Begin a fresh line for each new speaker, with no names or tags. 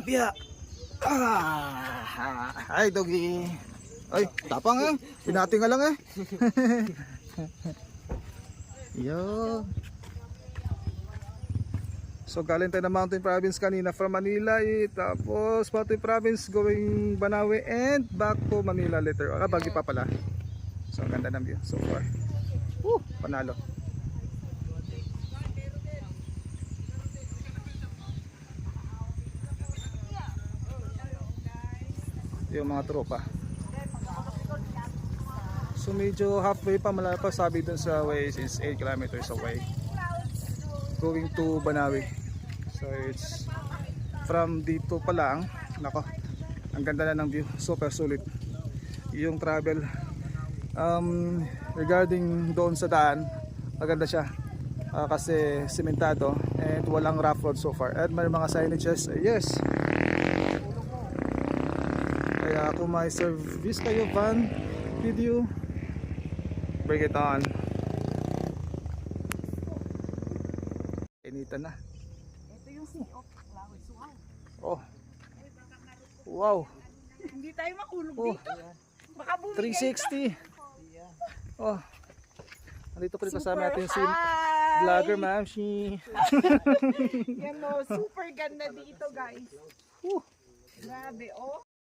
tilapia. Hi doggy. Ay, tapang eh. Pinati nga lang eh. Yo. So galing tayo ng Mountain Province kanina from Manila tapos Mountain Province going Banawe and back to Manila later. Baguio pa pala. So ang ganda ng view so far. Panalo. Yung mga tropa. So medyo halfway pa, malapas, sabi dun sa way is 8 kilometers away going to Banawe. So it's from dito pa lang, nako, ang ganda na ng view, super sulit yung travel. Regarding doon sa daan, maganda siya kasi sementado and walang rough road so far at may mga signages, yes. Kaya kung may service kayo van video, bring it on. Inita na.
Ito yung sea of flowers. Wow.
Oh. Wow.
Hindi tayo makulog
Oh.
dito. Baka bumigay
360. Oh. Nandito pa rin kasama natin si
Hi!
vlogger Ma'am Shi.
Yan o, super ganda dito guys. Grabe oh.